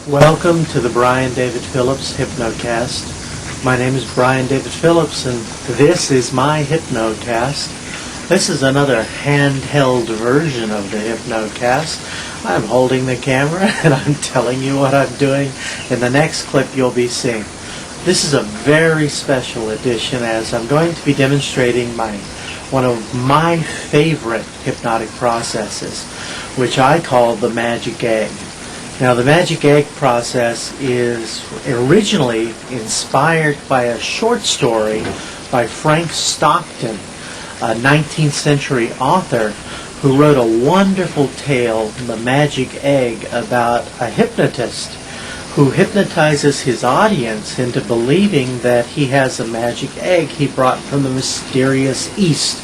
Welcome to the Brian David Phillips Hypnocast. My name is Brian David Phillips and this is my Hypnocast. This is another handheld version of the Hypnocast. I'm holding the camera and I'm telling you what I'm doing. In the next clip you'll be seeing. This is a very special edition as I'm going to be demonstrating one of my favorite hypnotic processes, which I call the Magic Egg. Now, the Magic Egg process is originally inspired by a short story by Frank Stockton, a 19th century author who wrote a wonderful tale, The Magic Egg, about a hypnotist who hypnotizes his audience into believing that he has a magic egg he brought from the mysterious East.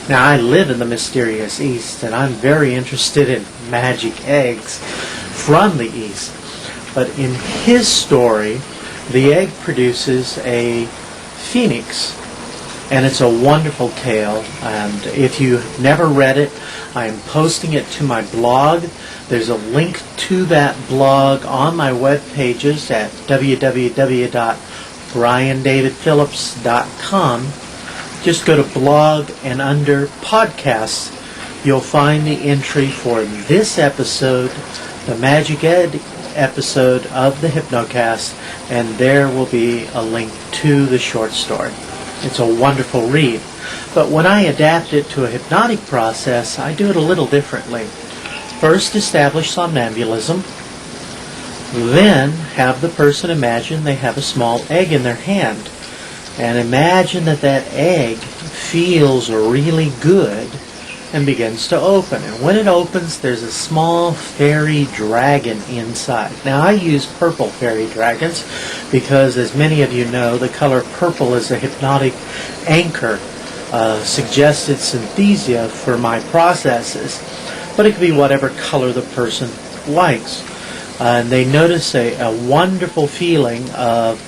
Now, I live in the mysterious East, and I'm very interested in magic eggs from the East. But in his story, the egg produces a phoenix, and it's a wonderful tale. And if you've never read it, I'm posting it to my blog. There's a link to that blog on my web pages at www.briandavidphillips.com. Just go to blog, and under podcasts you'll find the entry for this episode, the Magic Egg episode of the Hypnocast, and there will be a link to the short story. It's a wonderful read. But when I adapt it to a hypnotic process, I do it a little differently. First, establish somnambulism. Then, have the person imagine they have a small egg in their hand. And imagine that egg feels really good and begins to open. And when it opens, there's a small fairy dragon inside. Now, I use purple fairy dragons because, as many of you know, the color purple is a hypnotic anchor, suggested synthesia for my processes. But it could be whatever color the person likes. And they notice a wonderful feeling of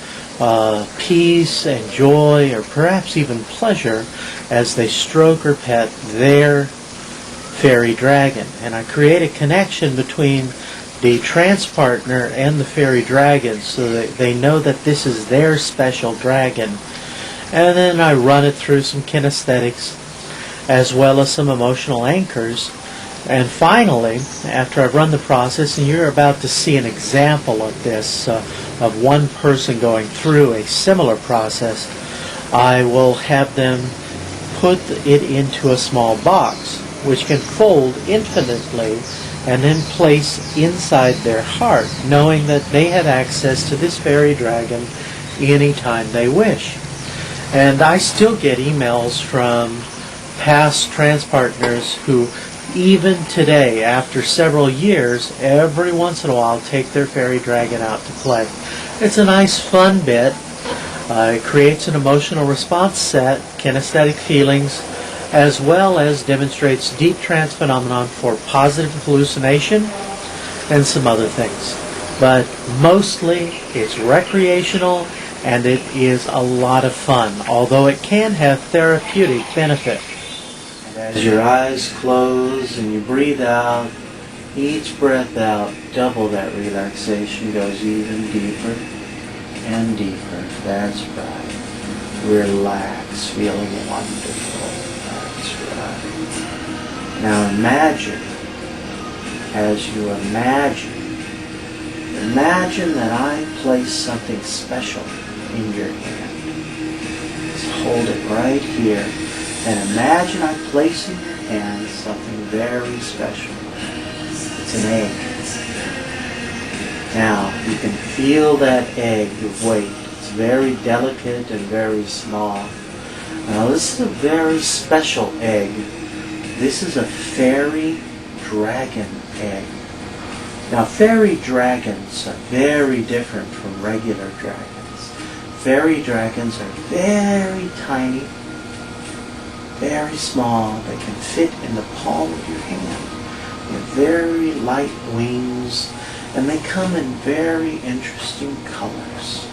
peace and joy, or perhaps even pleasure, as they stroke or pet their fairy dragon. And I create a connection between the trance partner and the fairy dragon so that they know that this is their special dragon. And then I run it through some kinesthetics as well as some emotional anchors. And finally, after I've run the process, and you're about to see an example of this, of one person going through a similar process, I will have them put it into a small box, which can fold infinitely, and then place inside their heart, knowing that they have access to this fairy dragon anytime they wish. And I still get emails from past trance partners who, even today, after several years, every once in a while take their fairy dragon out to play. It's a nice fun bit. It creates an emotional response set, kinesthetic feelings, as well as demonstrates deep trance phenomenon for positive hallucination and some other things. But mostly it's recreational and it is a lot of fun, although it can have therapeutic benefit. As your eyes close and you breathe out, each breath out, double that relaxation, goes even deeper and deeper. That's right. Relax, feeling wonderful. That's right. Now imagine, as you imagine that I place something special in your hand. Just hold it right here. And imagine I place in your hand something very special. It's an egg. Now, you can feel that egg, the weight. It's very delicate and very small. Now, this is a very special egg. This is a fairy dragon egg. Now, fairy dragons are very different from regular dragons. Fairy dragons are very tiny, very small. They can fit in the palm of your hand. With very light wings, and they come in very interesting colors.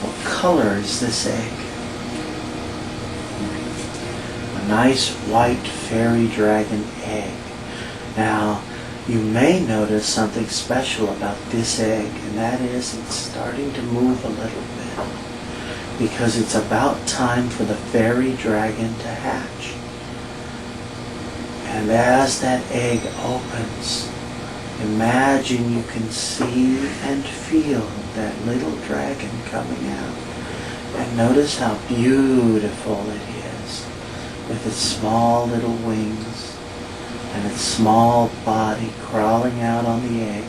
What color is this egg? A nice white fairy dragon egg. Now, You may notice something special about this egg, and that is it's starting to move a little bit because it's about time for the fairy dragon to hatch. And as that egg opens, imagine you can see and feel that little dragon coming out. And notice how beautiful it is with its small little wings and its small body crawling out on the egg.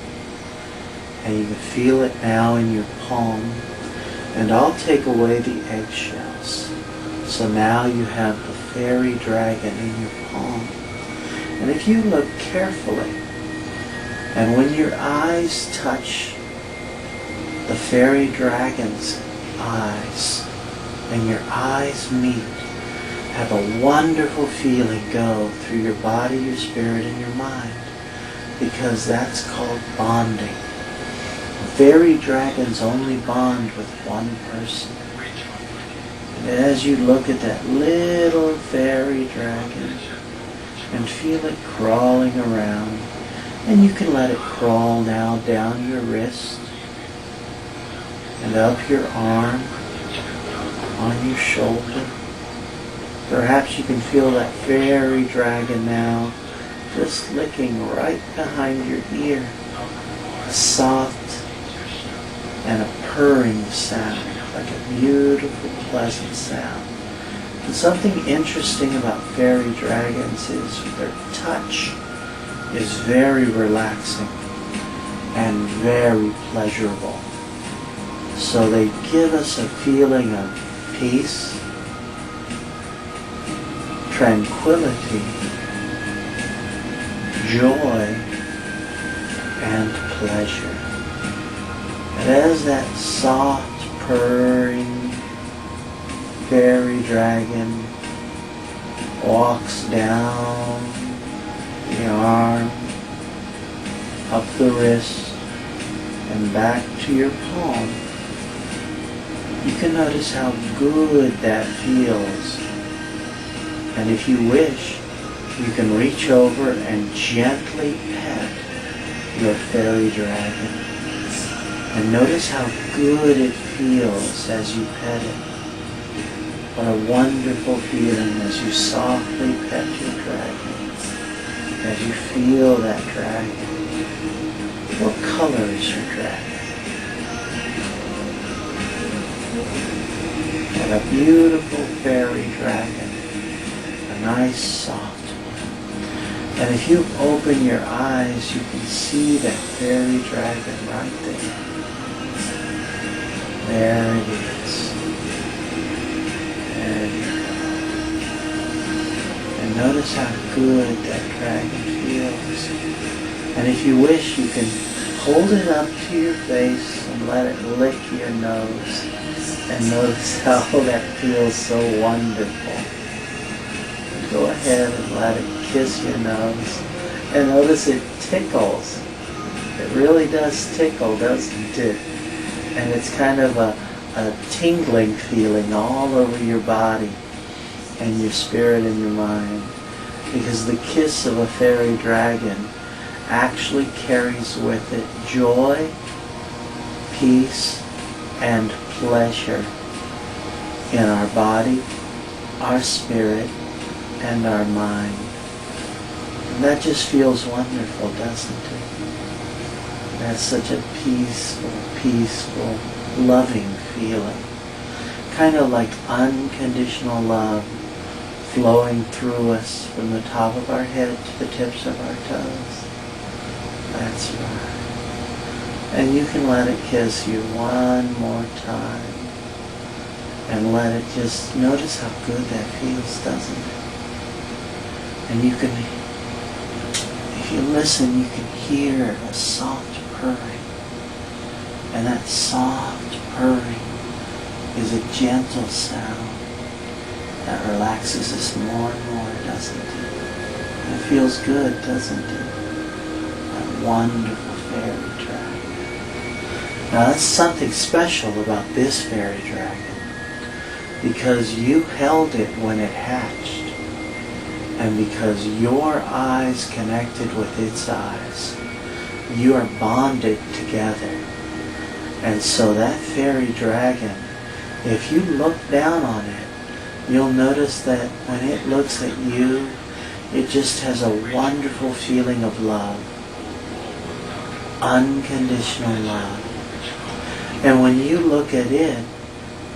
And you can feel it now in your palm. And I'll take away the eggshells. So now you have the fairy dragon in your palm. And if you look carefully, and when your eyes touch the fairy dragon's eyes, and your eyes meet, have a wonderful feeling go through your body, your spirit, and your mind, because that's called bonding. Fairy dragons only bond with one person. And as you look at that little fairy dragon and feel it crawling around, and you can let it crawl now down your wrist and up your arm, on your shoulder. Perhaps you can feel that fairy dragon now just licking right behind your ear. A soft and a purring sound, like a beautiful, pleasant sound. And something interesting about fairy dragons is their touch is very relaxing and very pleasurable. So they give us a feeling of peace, tranquility, joy, and pleasure. And as that soft, purring fairy dragon walks down the arm, up the wrist, and back to your palm, you can notice how good that feels. And if you wish, you can reach over and gently pet your fairy dragon. And notice how good it feels as you pet it. What a wonderful feeling as you softly pet your dragon. As you feel that dragon. What color is your dragon? What a beautiful fairy dragon. A nice soft one. And if you open your eyes, you can see that fairy dragon right there. There it is. There you go. And notice how good that dragon feels. And if you wish, you can hold it up to your face and let it lick your nose. And notice how that feels so wonderful. And go ahead and let it kiss your nose. And notice it tickles. It really does tickle, doesn't it? And it's kind of a tingling feeling all over your body and your spirit and your mind. Because the kiss of a fairy dragon actually carries with it joy, peace, and pleasure in our body, our spirit, and our mind. And that just feels wonderful, doesn't it? That's such a peaceful, loving feeling. Kind of like unconditional love flowing through us from the top of our head to the tips of our toes. That's right. And you can let it kiss you one more time. And let it just notice how good that feels, doesn't it? And you can, if you listen, you can hear a soft purring. And that soft purring is a gentle sound that relaxes us more and more, doesn't it? And it feels good, doesn't it? That wonderful fairy dragon. Now that's something special about this fairy dragon, because you held it when it hatched. And because your eyes connected with its eyes, you are bonded together. And so that fairy dragon, if you look down on it, you'll notice that when it looks at you, it just has a wonderful feeling of love. Unconditional love. And when you look at it,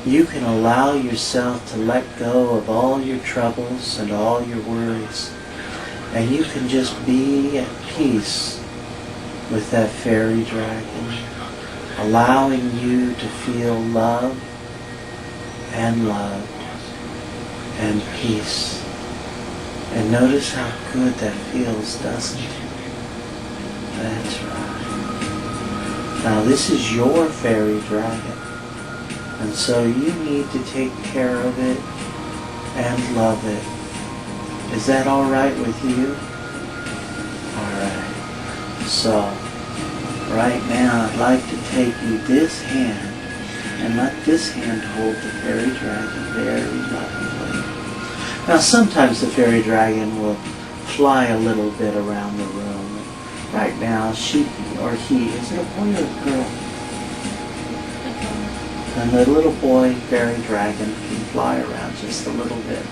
you can allow yourself to let go of all your troubles and all your worries. And you can just be at peace with that fairy dragon, allowing you to feel love and loved and peace. And notice how good that feels, doesn't it? That's right. Now this is your fairy dragon. And so you need to take care of it and love it. Is that all right with you? All right. So, right now I'd like to take you this hand and let this hand hold the fairy dragon very lovingly. Now sometimes the fairy dragon will fly a little bit around the room. Right now she or he, is it a boy or a girl? And the little boy fairy dragon can fly around just a little bit.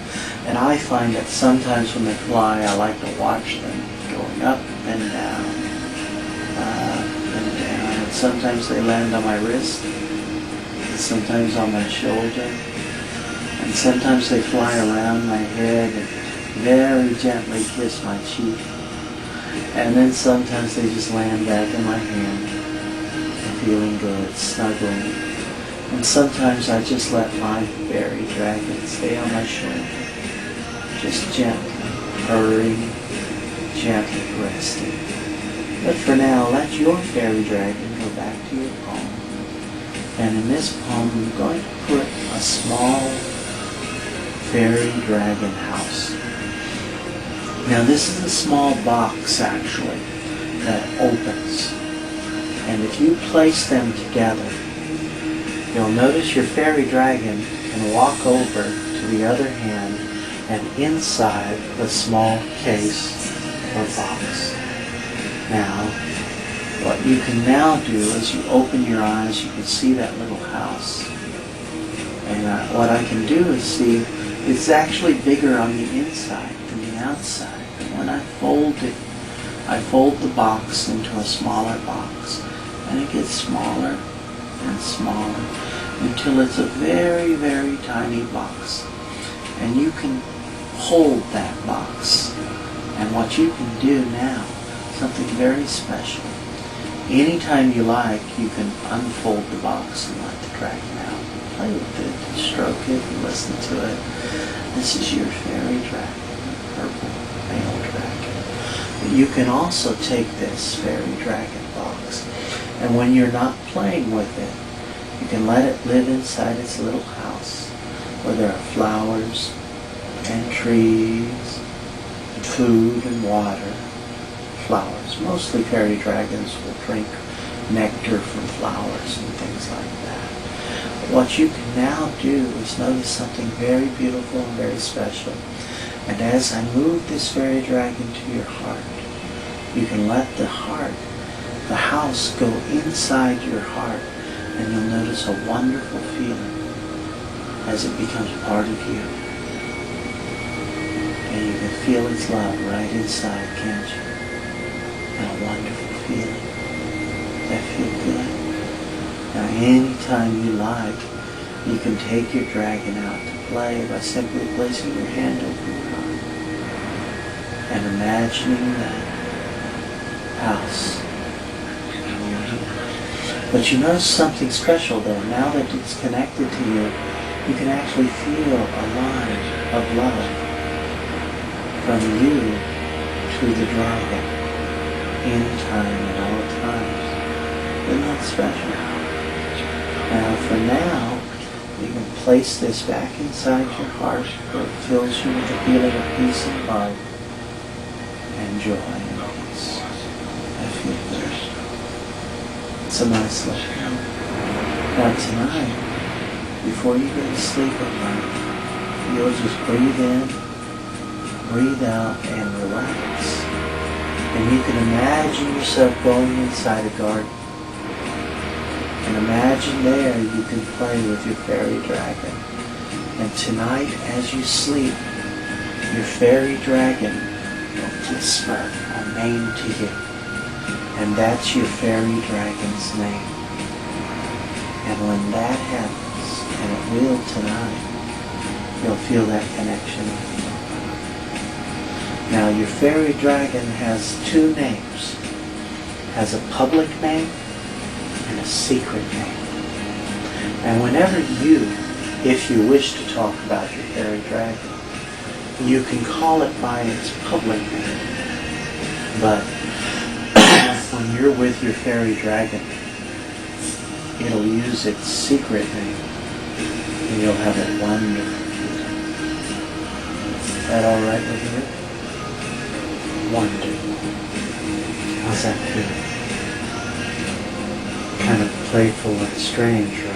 And I find that sometimes when they fly, I like to watch them going up and down, up and down. And sometimes they land on my wrist, and sometimes on my shoulder, and sometimes they fly around my head and very gently kiss my cheek. And then sometimes they just land back in my hand, feeling good, snuggling. And sometimes I just let my fairy dragon stay on my shoulder, just gently purring, gently resting. But for now, let your fairy dragon go back to your palm. And in this palm, I'm going to put a small fairy dragon house. Now this is a small box, actually, that opens. And if you place them together, you'll notice your fairy dragon can walk over to the other hand and inside the small case or box. Now, what you can now do is you open your eyes, you can see that little house. And what I can do is see it's actually bigger on the inside than the outside. And when I fold it, I fold the box into a smaller box. And it gets smaller and smaller until it's a very, very tiny box. And you can hold that box. And what you can do now, something very special. Anytime you like, you can unfold the box and let the dragon out. Play with it, and stroke it, and listen to it. This is your fairy dragon, purple male dragon. But you can also take this fairy dragon box, and when you're not playing with it, you can let it live inside its little house, where there are flowers and trees, and food and water. Flowers. Mostly fairy dragons will drink nectar from flowers and things like that. But what you can now do is notice something very beautiful and very special. And as I move this fairy dragon to your heart, you can let the heart, the house, go inside your heart, and you'll notice a wonderful feeling as it becomes part of you. And you can feel its love right inside, can't you? And a wonderful feeling. That feel good. Now anytime you like, you can take your dragon out to play by simply placing your hand over your heart and imagining that house. But you notice something special though. Now that it's connected to you, you can actually feel a line of love from you to the dragon. Anytime and all times. Isn't that special? Now for now, you can place this back inside your heart where it fills you with a feeling of peace and love and joy and peace. I feel good. It's a nice look. Now tonight, before you go to sleep at night, you'll just breathe in breathe out and relax. And you can imagine yourself going inside a garden. And imagine there you can play with your fairy dragon. And tonight as you sleep, your fairy dragon will whisper a name to you. And that's your fairy dragon's name. And when that happens, and it will tonight, you'll feel that connection. Now your fairy dragon has two names. Has a public name and a secret name. And whenever you, if you wish to talk about your fairy dragon, you can call it by its public name. But when you're with your fairy dragon, it'll use its secret name, and you'll have it wonderful. Is that all right with you? Wonderful. How's that feel? Kind of playful and strange, right?